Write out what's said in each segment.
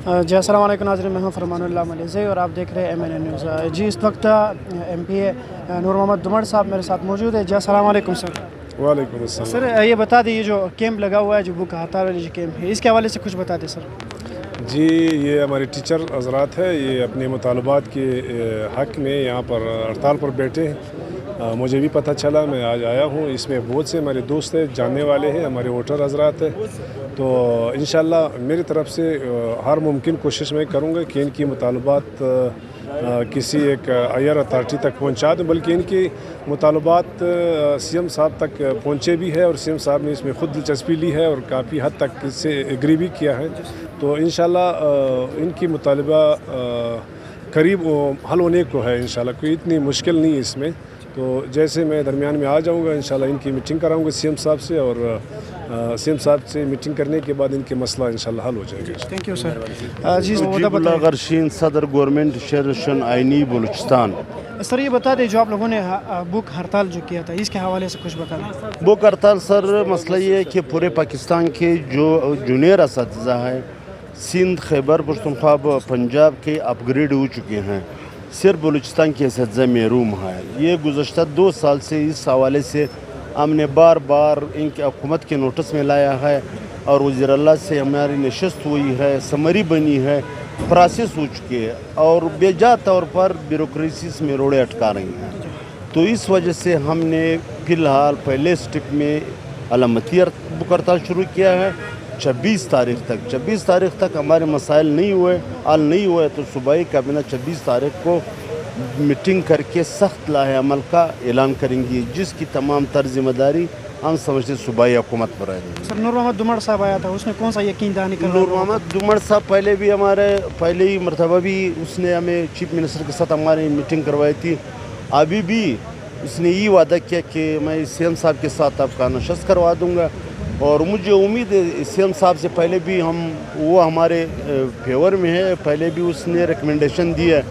جی السلام علیکم ناظرین، میں ہوں فرمان اللہ ملیزی اور آپ دیکھ رہے ہیں MNN نیوز۔ جی اس وقت MP نور محمد دمڑ صاحب میرے ساتھ موجود ہے۔ جی السلام علیکم سر۔ وعلیکم السلام سر یہ بتا دیں، یہ جو کیمپ لگا ہوا ہے جو بھوک ہڑتال والی جو کیمپ ہے، اس کے حوالے سے کچھ بتا دیں سر۔ جی یہ ہمارے ٹیچر حضرات ہے، یہ اپنے مطالبات کے حق میں یہاں پر ہڑتال پر بیٹھے ہیں۔ مجھے بھی پتہ چلا، میں آج آیا ہوں۔ اس میں بہت سے ہمارے دوست ہیں، جاننے والے ہیں، ہمارے ووٹر حضرات ہیں۔ تو انشاءاللہ میری طرف سے ہر ممکن کوشش میں کروں گا کہ ان کی مطالبات کسی ایک ہائر اتھارٹی تک پہنچا دوں، بلکہ ان کی مطالبات CM صاحب تک پہنچے بھی ہے اور CM صاحب نے اس میں خود دلچسپی لی ہے اور کافی حد تک اس سے ایگری بھی کیا ہے۔ تو انشاءاللہ ان کی مطالبہ قریب حل ہونے کو ہے انشاءاللہ، کوئی اتنی مشکل نہیں ہے اس میں۔ تو جیسے میں درمیان میں آ جاؤں گا انشاءاللہ ان کی میٹنگ کراؤں گا CM صاحب سے، اور CM صاحب سے میٹنگ کرنے کے بعد ان کے مسئلہ انشاءاللہ حل ہو جائے گا۔ Thank you sir. جی مجیب اللہ غرشین، صدر گورنمنٹ شہر آئینی بلوچستان۔ سر یہ بتا دیں، جو آپ لوگوں نے بھوک ہڑتال جو کیا تھا، اس کے حوالے سے کچھ بتا دیں۔ بھوک ہڑتال سر، مسئلہ یہ ہے کہ پورے پاکستان کے جو جونیئر اساتذہ ہیں، سندھ، خیبر پختونخوا، پنجاب کے اپ گریڈ ہو چکے ہیں، صرف بلوچستان کے اساتذہ محروم ہے۔ یہ گزشتہ 2 سال سے اس حوالے سے ہم نے بار بار ان کی حکومت کے نوٹس میں لایا ہے، اور وزیر اللہ سے ہماری نشست ہوئی ہے، سمری بنی ہے، پروسیس ہو چکی ہے، اور بے جا طور پر بیوروکریسیز میں روڑے اٹکا رہی ہیں۔ تو اس وجہ سے ہم نے فی الحال پہلے سٹیپ میں علامتی بھوک ہڑتال شروع کیا ہے 26 تاریخ تک ہمارے مسائل نہیں ہوئے، حل نہیں ہوئے، تو صوبائی کابینہ 26 تاریخ کو میٹنگ کر کے سخت لاہ عمل کا اعلان کریں گی، جس کی تمام تر ذمہ داری ہم سمجھتے صوبائی حکومت پر ہے۔ سر نور محمد دمڑ صاحب آیا تھا، اس نے کون سا یقین دہانی کر؟ نور محمد دمڑ صاحب پہلے ہی مرتبہ بھی اس نے ہمیں چیف منسٹر کے ساتھ ہماری میٹنگ کروائی تھی۔ ابھی بھی اس نے یہ وعدہ کیا کہ میں CM صاحب کے ساتھ آپ کا نشست کروا دوں گا، اور مجھے امید ہے CM صاحب سے پہلے بھی وہ ہمارے فیور میں ہے، پہلے بھی اس نے ریکمنڈیشن دی ہے۔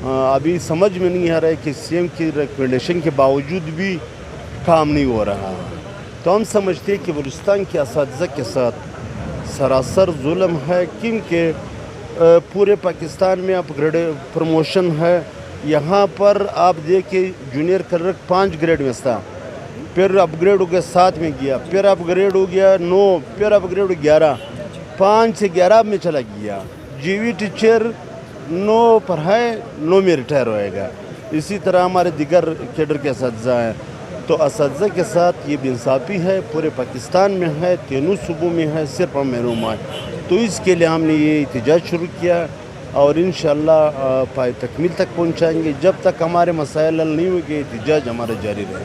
ابھی سمجھ میں نہیں آ رہا ہے کہ CM کی ریکمنڈیشن کے باوجود بھی کام نہیں ہو رہا۔ تو ہم سمجھتے ہیں کہ بلوچستان کے اساتذہ کے ساتھ سراسر ظلم ہے، کیونکہ پورے پاکستان میں اپ گریڈ پروموشن ہے۔ یہاں پر آپ دیکھیں جونیئر کلرک 5 گریڈ میں تھا، پھر اپ گریڈ ہو گیا 7 میں گیا، پھر اپ گریڈ ہو گیا 9، پھر اپ گریڈ 11، 5 سے 11 میں چلا گیا۔ GV ٹیچر 9 پر ہے، 9 میں ریٹائر ہوئے گا۔ اسی طرح ہمارے دیگر کیڈر کے اساتذہ ہیں۔ تو اساتذہ کے ساتھ یہ بے انصافی ہے، پورے پاکستان میں ہے، تینوں صوبوں میں ہے، صرف ہم محروم ہیں۔ تو اس کے لیے ہم نے یہ احتجاج شروع کیا، اور انشاءاللہ پائے تکمیل تک پہنچائیں گے۔ جب تک ہمارے مسائل حل نہیں ہوگے احتجاج ہمارا جاری رہے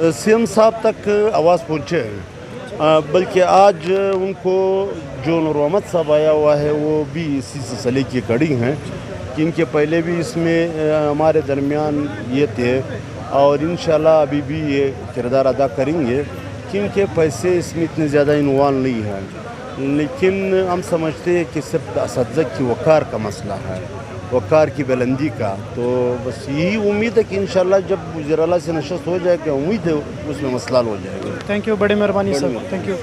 گا۔ CM صاحب تک آواز پہنچے ہیں، بلکہ آج ان کو جو نور محمد صاحب آیا ہوا ہے وہ بھی اسی سلسلے کی کڑی ہیں، کیونکہ پہلے بھی اس میں ہمارے درمیان یہ تھے، اور انشاءاللہ ابھی بھی یہ کردار ادا کریں گے، کیونکہ پیسے اس میں اتنے زیادہ انوالو نہیں ہیں۔ لیکن ہم سمجھتے ہیں کہ صرف اساتذہ کی وقار کا مسئلہ ہے، وقار کی بلندی کا۔ تو بس یہی امید ہے کہ انشاءاللہ جب وزیر اعلیٰ سے نشست ہو جائے گا، امید ہے اس میں مسئلہ حل ہو جائے گا۔ تھینک یو، بڑی مہربانی سر، تھینک یو۔